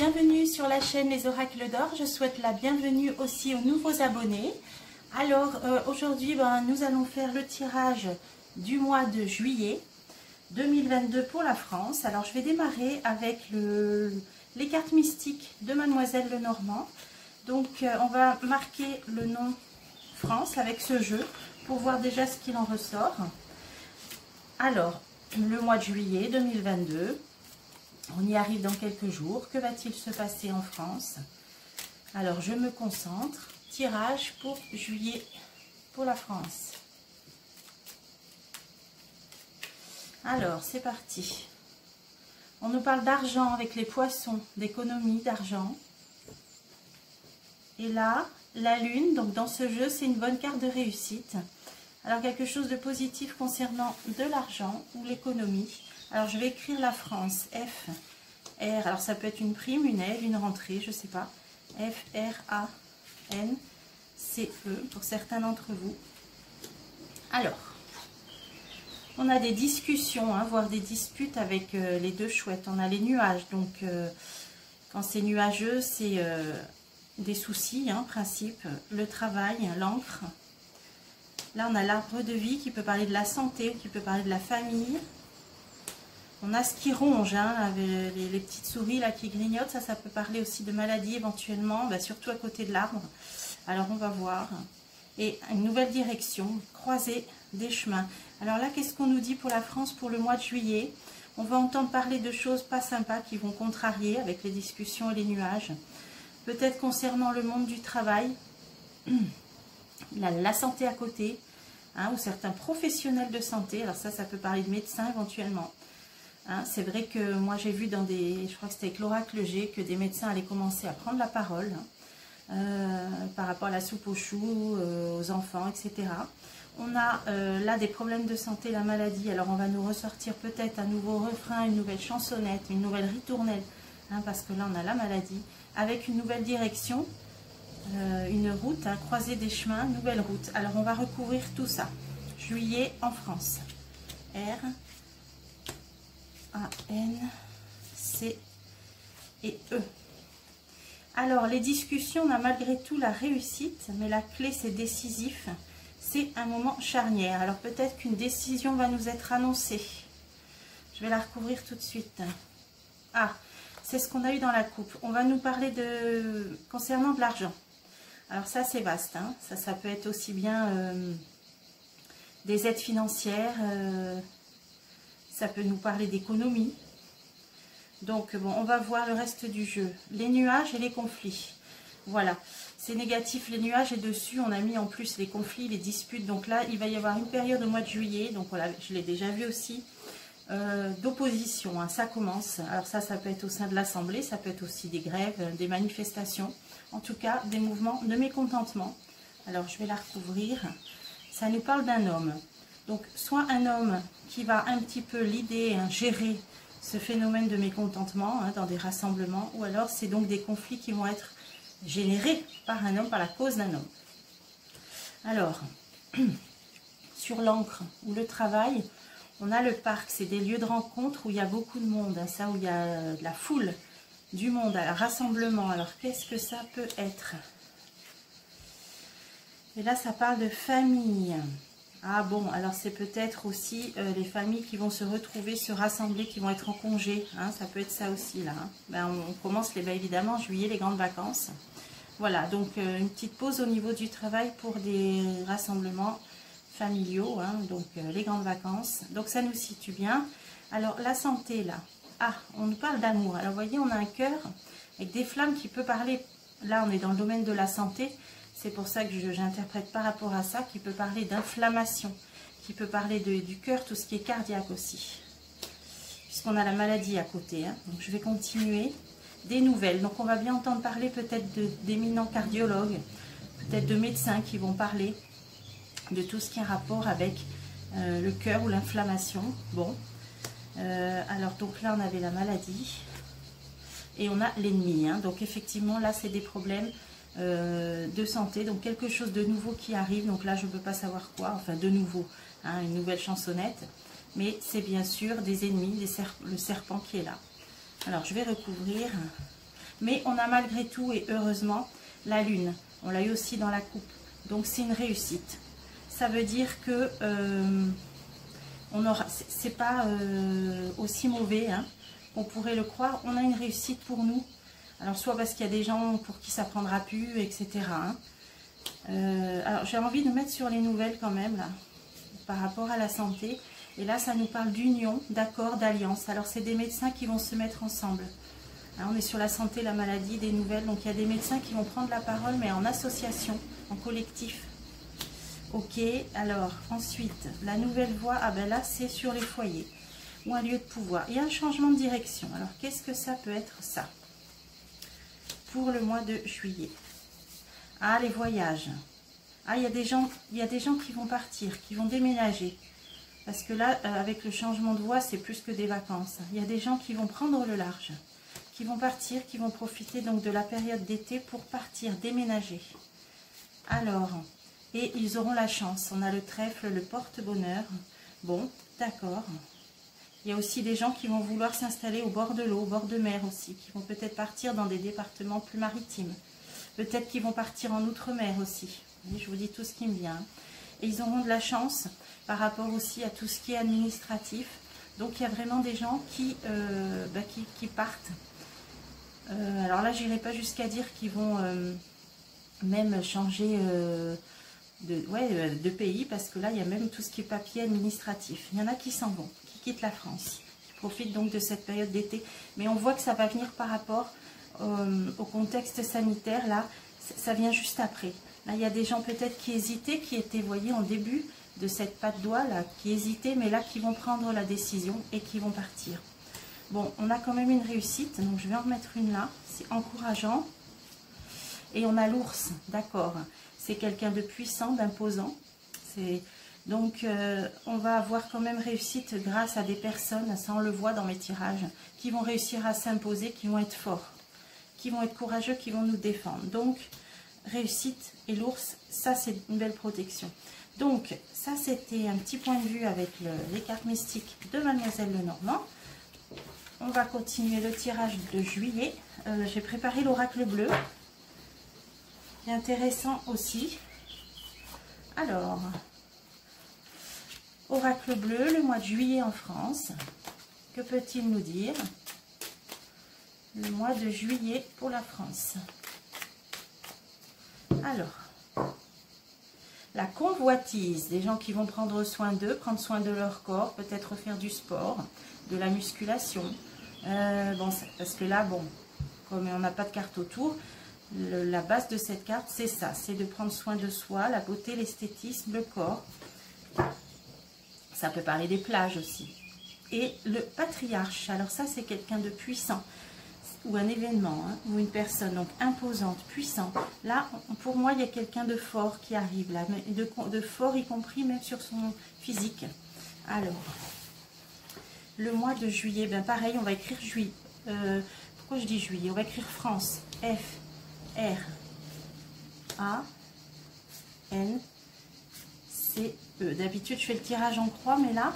bienvenue sur la chaîne Les Oracles d'Or. Je souhaite la bienvenue aussi aux nouveaux abonnés. Alors aujourd'hui, nous allons faire le tirage du mois de juillet 2022 pour la France. Alors je vais démarrer avec les cartes mystiques de Mademoiselle Lenormand. Donc on va marquer le nom France avec ce jeu pour voir déjà ce qu'il en ressort. Alors, le mois de juillet 2022, on y arrive dans quelques jours. Que va-t-il se passer en France? Alors, je me concentre. Tirage pour juillet pour la France. Alors, c'est parti. On nous parle d'argent avec les poissons, d'économie, d'argent. Et là, la lune, donc dans ce jeu, c'est une bonne carte de réussite. Alors, quelque chose de positif concernant de l'argent ou l'économie. Alors, je vais écrire la France. F, R. Alors, ça peut être une prime, une aide, une rentrée, je ne sais pas. F, R, A, N, C, E, pour certains d'entre vous. Alors, on a des discussions, voire des disputes avec les deux chouettes. On a les nuages. Donc, quand c'est nuageux, c'est des soucis, principe. Le travail, l'encre. Là, on a l'arbre de vie qui peut parler de la santé, qui peut parler de la famille. On a ce qui ronge, avec les petites souris là qui grignotent. Ça peut parler aussi de maladie éventuellement, surtout à côté de l'arbre. Alors, on va voir. Et une nouvelle direction, croisée des chemins. Alors là, qu'est-ce qu'on nous dit pour la France pour le mois de juillet? On va entendre parler de choses pas sympas qui vont contrarier avec les discussions et les nuages. Peut-être concernant le monde du travail. La santé à côté, ou certains professionnels de santé. Alors ça peut parler de médecins éventuellement. C'est vrai que moi j'ai vu dans je crois que c'était avec l'oracle G, que des médecins allaient commencer à prendre la parole par rapport à la soupe aux choux, aux enfants, etc. On a là des problèmes de santé, la maladie. Alors on va nous ressortir peut-être un nouveau refrain, une nouvelle chansonnette, une nouvelle ritournelle, parce que là on a la maladie, avec une nouvelle direction. Une route, croisée des chemins, nouvelle route. Alors on va recouvrir tout ça. Juillet en France. R, A, N, C et E. Alors les discussions, on a malgré tout la réussite, mais la clé c'est décisif. C'est un moment charnière. Alors peut-être qu'une décision va nous être annoncée. Je vais la recouvrir tout de suite. C'est ce qu'on a eu dans la coupe. On va nous parler concernant de l'argent. Alors ça c'est vaste, ça peut être aussi bien des aides financières, ça peut nous parler d'économie. Donc bon, on va voir le reste du jeu. Les nuages et les conflits. Voilà, c'est négatif les nuages et dessus on a mis en plus les conflits, les disputes. Donc là il va y avoir une période au mois de juillet, donc voilà, je l'ai déjà vu aussi, d'opposition, ça commence. Alors ça peut être au sein de l'Assemblée, ça peut être aussi des grèves, des manifestations. En tout cas, des mouvements de mécontentement. Alors, je vais la recouvrir. Ça nous parle d'un homme. Donc, soit un homme qui va un petit peu l'idée, gérer ce phénomène de mécontentement dans des rassemblements. Ou alors, c'est donc des conflits qui vont être générés par un homme, par la cause d'un homme. Alors, sur l'encre ou le travail, on a le parc. C'est des lieux de rencontre où il y a beaucoup de monde. Où il y a de la foule. Du monde, à rassemblement. Alors, qu'est-ce que ça peut être? Et là, ça parle de famille. Bon, alors c'est peut-être aussi les familles qui vont se retrouver, se rassembler, qui vont être en congé. Ça peut être ça aussi, là. On commence, évidemment, en juillet, les grandes vacances. Voilà, donc une petite pause au niveau du travail pour des rassemblements familiaux, donc les grandes vacances. Donc, ça nous situe bien. Alors, la santé, là. On nous parle d'amour. Alors, vous voyez, on a un cœur avec des flammes qui peut parler. Là, on est dans le domaine de la santé. C'est pour ça que j'interprète par rapport à ça, qui peut parler d'inflammation, qui peut parler du cœur, tout ce qui est cardiaque aussi. Puisqu'on a la maladie à côté. Donc, je vais continuer. Des nouvelles. Donc, on va bien entendre parler peut-être d'éminents cardiologues, peut-être de médecins qui vont parler de tout ce qui a rapport avec le cœur ou l'inflammation. Bon. Alors donc là on avait la maladie et on a l'ennemi, donc effectivement là c'est des problèmes de santé, donc quelque chose de nouveau qui arrive. Donc là je ne peux pas savoir quoi, enfin de nouveau, une nouvelle chansonnette, mais c'est bien sûr des ennemis, le serpent qui est là. Alors je vais recouvrir Mais on a malgré tout, et heureusement, la lune. On l'a eu aussi dans la coupe. Donc c'est une réussite. Ça veut dire que c'est pas aussi mauvais hein, qu'on pourrait le croire. On a une réussite pour nous. Alors soit parce qu'il y a des gens pour qui ça prendra plus, etc. Hein. Alors j'ai envie de mettre sur les nouvelles quand même là, par rapport à la santé. Et là ça nous parle d'union, d'accord, d'alliance. Alors c'est des médecins qui vont se mettre ensemble. Hein, on est sur la santé, la maladie, des nouvelles. Donc il y a des médecins qui vont prendre la parole mais en association, en collectif. Ok, alors ensuite la nouvelle voie, ah ben là c'est sur les foyers ou un lieu de pouvoir. Il y a un changement de direction. Alors qu'est-ce que ça peut être ça pour le mois de juillet? Ah, les voyages. Ah, il y a des gens qui vont partir, qui vont déménager. Parce que là, avec le changement de voie, c'est plus que des vacances. Il y a des gens qui vont prendre le large, qui vont partir, qui vont profiter donc de la période d'été pour partir, déménager. Alors, et ils auront la chance. On a le trèfle, le porte-bonheur. Bon, d'accord. Il y a aussi des gens qui vont vouloir s'installer au bord de l'eau, au bord de mer aussi, qui vont peut-être partir dans des départements plus maritimes. Peut-être qu'ils vont partir en outre-mer aussi. Je vous dis tout ce qui me vient. Et ils auront de la chance par rapport aussi à tout ce qui est administratif. Donc il y a vraiment des gens qui partent. Alors là, j'irai pas jusqu'à dire qu'ils vont même changer de pays, parce que là, il y a même tout ce qui est papier administratif. Il y en a qui s'en vont, qui quittent la France, qui profitent donc de cette période d'été. Mais on voit que ça va venir par rapport au contexte sanitaire. Là, ça vient juste après. Là, il y a des gens peut-être qui hésitaient, qui étaient, vous voyez, en début de cette patte d'oie, là, qui hésitaient, mais là, qui vont prendre la décision et qui vont partir. Bon, on a quand même une réussite, donc je vais en remettre une là. C'est encourageant. Et on a l'ours, d'accord. C'est quelqu'un de puissant, d'imposant. Donc, on va avoir quand même réussite grâce à des personnes, ça on le voit dans mes tirages, qui vont réussir à s'imposer, qui vont être forts, qui vont être courageux, qui vont nous défendre. Donc, réussite et l'ours, ça c'est une belle protection. Donc, ça c'était un petit point de vue avec les cartes mystiques de Mademoiselle Lenormand. On va continuer le tirage de juillet. J'ai préparé l'oracle bleu. C'est intéressant aussi. Alors, oracle bleu, le mois de juillet en France. Que peut-il nous dire? Le mois de juillet pour la France. Alors, la convoitise, des gens qui vont prendre soin d'eux, prendre soin de leur corps, peut-être faire du sport, de la musculation. Bon, parce que là, bon, comme on n'a pas de carte autour, la base de cette carte, c'est ça, c'est de prendre soin de soi, la beauté, l'esthétisme, le corps. Ça peut parler des plages aussi. Et le patriarche, alors ça, c'est quelqu'un de puissant, ou un événement, hein, ou une personne donc imposante, puissante. Là, pour moi, il y a quelqu'un de fort qui arrive, là, de fort, y compris même sur son physique. Alors, le mois de juillet, ben pareil, on va écrire juillet. Pourquoi je dis juillet? On va écrire France, F, R, A, N, C, E. D'habitude, je fais le tirage en croix, mais là,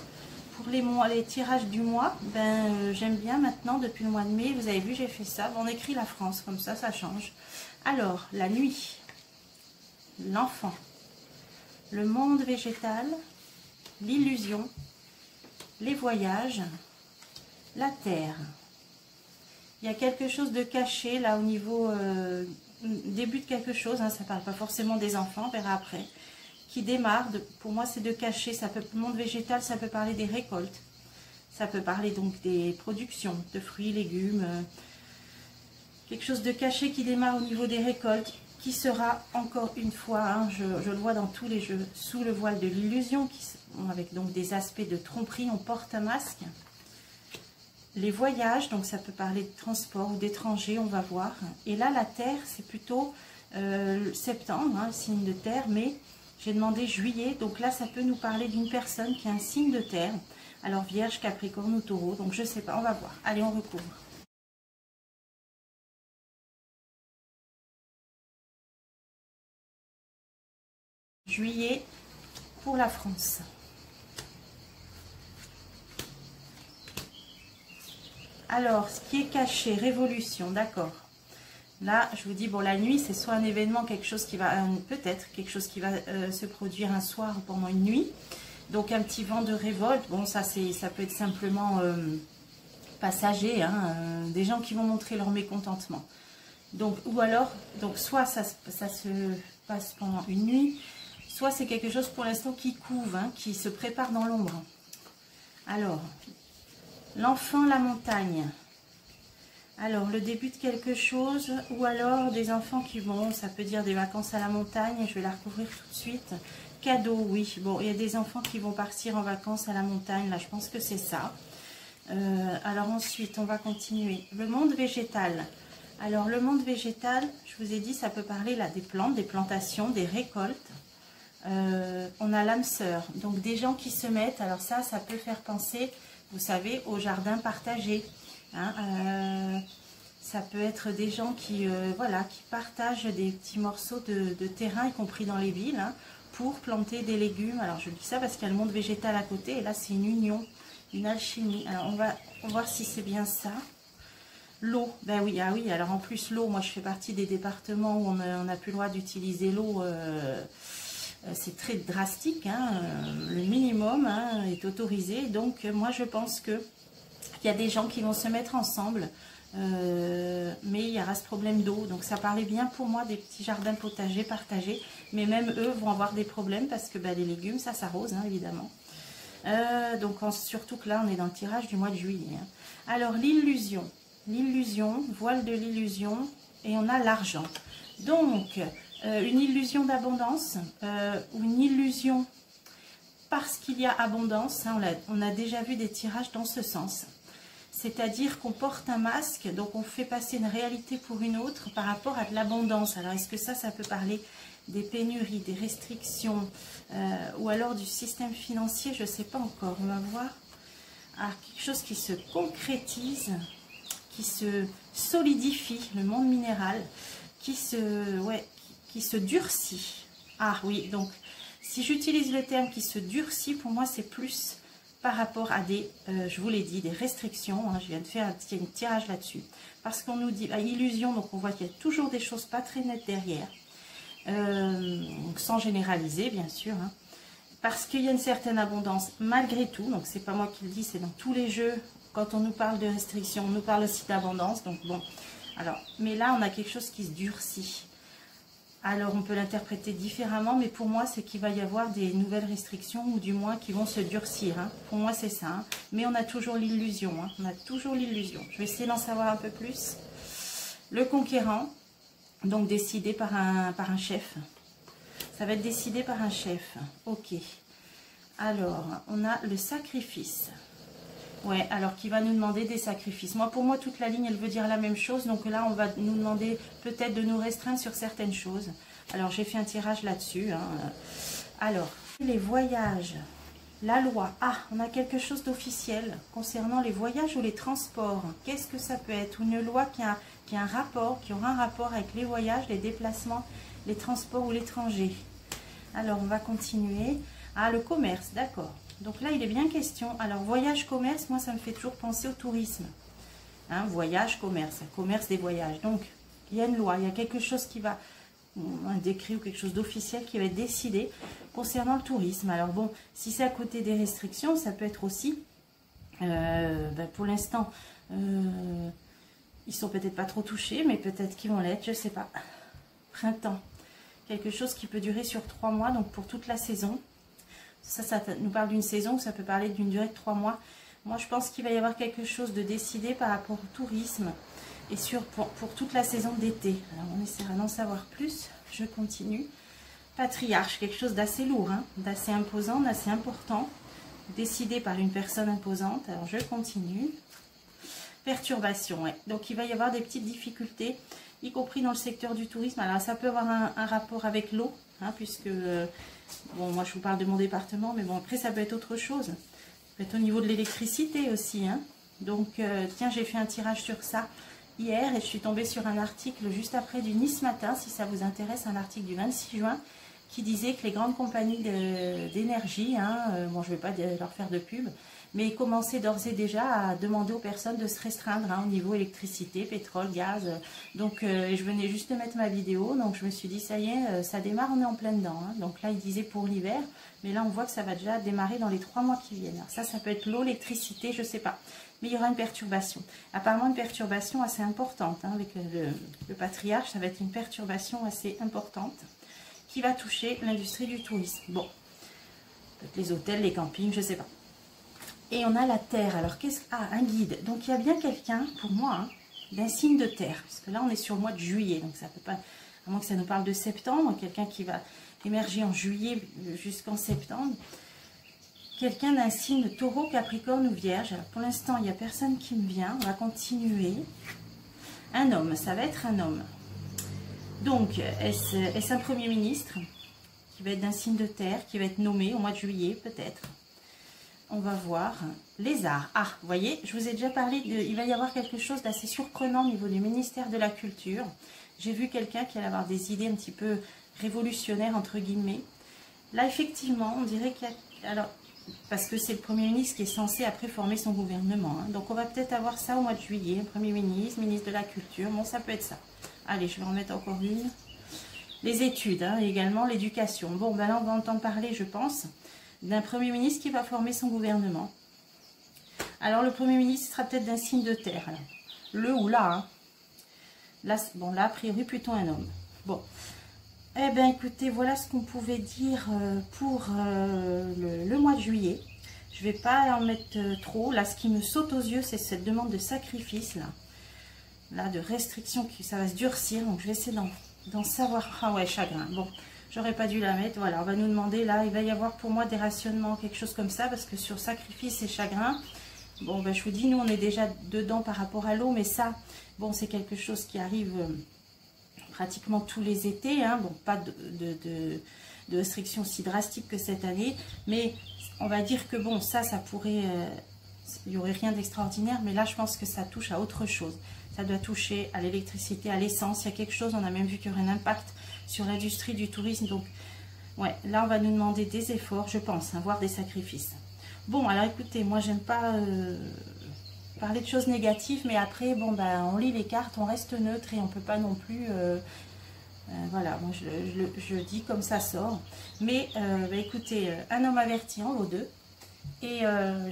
pour les tirages du mois, ben, j'aime bien maintenant, depuis le mois de mai, vous avez vu, j'ai fait ça. On écrit la France, comme ça, ça change. Alors, la nuit, l'enfant, le monde végétal, l'illusion, les voyages, la terre. Il y a quelque chose de caché, là, au niveau début de quelque chose, hein, ça ne parle pas forcément des enfants, on verra après. Qui démarre, pour moi c'est de cacher, ça peut, le monde végétal, ça peut parler des récoltes, ça peut parler donc des productions de fruits, légumes, quelque chose de caché qui démarre au niveau des récoltes, qui sera encore une fois, hein, je le vois dans tous les jeux, sous le voile de l'illusion, avec donc des aspects de tromperie, on porte un masque. Les voyages, donc ça peut parler de transport ou d'étrangers, on va voir. Et là la terre, c'est plutôt septembre, hein, le signe de terre, mais j'ai demandé juillet, donc là ça peut nous parler d'une personne qui a un signe de terre. Alors Vierge, Capricorne ou Taureau, donc je sais pas, on va voir. Allez, on recouvre. Juillet pour la France. Alors, ce qui est caché, révolution, d'accord. Là, je vous dis, bon, la nuit, c'est soit un événement, quelque chose qui va, peut-être, quelque chose qui va se produire un soir ou pendant une nuit. Donc, un petit vent de révolte, bon, ça peut être simplement passager, hein, des gens qui vont montrer leur mécontentement. Donc, ou alors, donc, soit ça se passe pendant une nuit, soit c'est quelque chose pour l'instant qui couve, hein, qui se prépare dans l'ombre. Alors, l'enfant, la montagne. Alors, le début de quelque chose, ou alors des enfants qui vont, ça peut dire des vacances à la montagne, je vais la recouvrir tout de suite. Cadeau, oui, bon, il y a des enfants qui vont partir en vacances à la montagne, là, je pense que c'est ça. Alors ensuite, on va continuer. Le monde végétal. Alors, le monde végétal, je vous ai dit, ça peut parler là des plantes, des plantations, des récoltes. On a l'âme sœur, donc des gens qui se mettent, alors ça peut faire penser, vous savez, au jardin partagé. Hein, ça peut être des gens qui, voilà, qui partagent des petits morceaux de terrain, y compris dans les villes, hein, pour planter des légumes. Alors je dis ça parce qu'il y a le monde végétal à côté, et là c'est une union, une alchimie. Alors on va voir si c'est bien ça. L'eau, ben oui, ah oui, alors en plus l'eau, moi je fais partie des départements où on n'a plus le droit d'utiliser l'eau, c'est très drastique, hein, le minimum, hein, est autorisé, donc moi je pense que il y a des gens qui vont se mettre ensemble, mais il y aura ce problème d'eau. Donc ça parlait bien pour moi des petits jardins potagers partagés, mais même eux vont avoir des problèmes parce que les légumes, ça s'arrose, hein, évidemment. Donc surtout que là, on est dans le tirage du mois de juillet. Hein. Alors l'illusion, voile de l'illusion, et on a l'argent. Donc une illusion d'abondance, ou une illusion parce qu'il y a abondance, hein, on a déjà vu des tirages dans ce sens. C'est-à-dire qu'on porte un masque, donc on fait passer une réalité pour une autre par rapport à de l'abondance. Alors, est-ce que ça peut parler des pénuries, des restrictions, ou alors du système financier? Je ne sais pas encore, on va voir. Ah, quelque chose qui se concrétise, qui se solidifie, le monde minéral, qui se durcit. Ah oui, donc, si j'utilise le terme qui se durcit, pour moi, c'est plus par rapport à des, je vous l'ai dit, des restrictions. Hein, je viens de faire un tirage là-dessus. Parce qu'on nous dit, illusion, donc on voit qu'il y a toujours des choses pas très nettes derrière. Sans généraliser, bien sûr. Hein, parce qu'il y a une certaine abondance, malgré tout. Donc, c'est pas moi qui le dis, c'est dans tous les jeux. Quand on nous parle de restrictions, on nous parle aussi d'abondance. Donc, bon. Alors, mais là, on a quelque chose qui se durcit. Alors, on peut l'interpréter différemment, mais pour moi, c'est qu'il va y avoir des nouvelles restrictions, ou du moins qui vont se durcir. Hein. Pour moi, c'est ça. Hein. Mais on a toujours l'illusion. Hein. On a toujours l'illusion. Je vais essayer d'en savoir un peu plus. Le conquérant, donc décidé par un chef. Ça va être décidé par un chef. Ok. Alors, on a le sacrifice. Ouais, alors qui va nous demander des sacrifices. Pour moi, toute la ligne, elle veut dire la même chose. Donc là, on va nous demander peut-être de nous restreindre sur certaines choses. Alors, j'ai fait un tirage là-dessus. Hein. Alors, les voyages, la loi. Ah, on a quelque chose d'officiel concernant les voyages ou les transports. Qu'est-ce que ça peut être? Une loi qui a un rapport, qui aura un rapport avec les voyages, les déplacements, les transports ou l'étranger. Alors, on va continuer. Ah, le commerce, d'accord. Donc là, il est bien question. Alors, voyage, commerce, moi, ça me fait toujours penser au tourisme. Hein, voyage, commerce des voyages. Donc, il y a une loi, il y a quelque chose qui va, un décret ou quelque chose d'officiel qui va être décidé concernant le tourisme. Alors bon, si c'est à côté des restrictions, ça peut être aussi, pour l'instant, ils sont peut-être pas trop touchés, mais peut-être qu'ils vont l'être, je sais pas. Printemps, quelque chose qui peut durer sur 3 mois, donc pour toute la saison. Ça nous parle d'une saison, ou ça peut parler d'une durée de 3 mois. Moi, je pense qu'il va y avoir quelque chose de décidé par rapport au tourisme et pour toute la saison d'été. Alors, on essaiera d'en savoir plus. Je continue. Patriarche, quelque chose d'assez lourd, hein, d'assez imposant, d'assez important, décidé par une personne imposante. Alors, je continue. Perturbation, ouais. Donc, il va y avoir des petites difficultés, y compris dans le secteur du tourisme. Alors, ça peut avoir un rapport avec l'eau, hein, puisque... bon, moi je vous parle de mon département, mais bon, après ça peut être autre chose. Ça peut être au niveau de l'électricité aussi. Hein. Donc, tiens, j'ai fait un tirage sur ça hier et je suis tombée sur un article juste après du Nice Matin, si ça vous intéresse, un article du 26 juin qui disait que les grandes compagnies d'énergie, hein, bon, je ne vais pas leur faire de pub, mais commencez d'ores et déjà à demander aux personnes de se restreindre au niveau électricité, pétrole, gaz. Donc je venais juste de mettre ma vidéo, donc je me suis dit ça y est, ça démarre, on est en plein dedans. Donc là il disait pour l'hiver, mais là on voit que ça va déjà démarrer dans les 3 mois qui viennent. Alors ça peut être l'eau, l'électricité, je sais pas. Mais il y aura une perturbation. Apparemment une perturbation assez importante. Avec le patriarche, ça va être une perturbation assez importante qui va toucher l'industrie du tourisme. Bon, peut-être les hôtels, les campings, je sais pas. Et on a la terre. Alors, un guide. Donc, il y a bien quelqu'un, pour moi, d'un signe de terre. Parce que là, on est sur le mois de juillet. Donc, ça peut pas... À moins que ça nous parle de septembre. Quelqu'un qui va émerger en juillet jusqu'en septembre. Quelqu'un d'un signe de taureau, capricorne ou vierge. Alors, pour l'instant, il n'y a personne qui me vient. On va continuer. Un homme. Ça va être un homme. Donc, est-ce un premier ministre qui va être d'un signe de terre, qui va être nommé au mois de juillet, peut-être? On va voir. Les arts. Ah, vous voyez, je vous ai déjà parlé il va y avoir quelque chose d'assez surprenant au niveau du ministère de la Culture. J'ai vu quelqu'un qui allait avoir des idées un petit peu révolutionnaires, entre guillemets. Là, effectivement, on dirait qu'il y a... Alors, parce que c'est le Premier ministre qui est censé après former son gouvernement. Donc, on va peut-être avoir ça au mois de juillet. Premier ministre, ministre de la Culture. Bon, ça peut être ça. Allez, je vais en mettre encore une. Les études, également l'éducation. Bon, ben là, on va entendre parler, je pense, d'un Premier ministre qui va former son gouvernement. Alors, le Premier ministre sera peut-être d'un signe de terre. Alors. Le ou là, là, bon, là, a priori, plutôt un homme. Bon. Eh bien, écoutez, voilà ce qu'on pouvait dire pour le mois de juillet. Je ne vais pas en mettre trop. Là, ce qui me saute aux yeux, c'est cette demande de sacrifice, là, de restriction, ça va se durcir. Donc, je vais essayer d'en savoir. Ah ouais, chagrin. Bon, j'aurais pas dû la mettre. Voilà, on va nous demander, là, il va y avoir pour moi des rationnements, quelque chose comme ça, parce que sur sacrifice et chagrin, bon, ben, je vous dis, nous, on est déjà dedans par rapport à l'eau, mais ça, bon, c'est quelque chose qui arrive... pratiquement tous les étés, bon, pas de restrictions si drastiques que cette année, mais on va dire que bon, ça pourrait, il n'y aurait rien d'extraordinaire, mais là je pense que ça touche à autre chose, ça doit toucher à l'électricité, à l'essence, il y a quelque chose, on a même vu qu'il y aurait un impact sur l'industrie du tourisme, donc ouais, là on va nous demander des efforts, je pense, voire des sacrifices. Bon, alors écoutez, moi j'aime pas... parler de choses négatives, mais après, bon, ben, on lit les cartes, on reste neutre et on peut pas non plus... voilà, moi je dis comme ça sort. Mais ben, écoutez, un homme averti en vaut deux. Et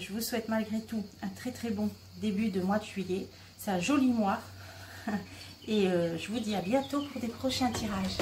je vous souhaite malgré tout un très très bon début de mois de juillet. C'est un joli mois. Et je vous dis à bientôt pour des prochains tirages.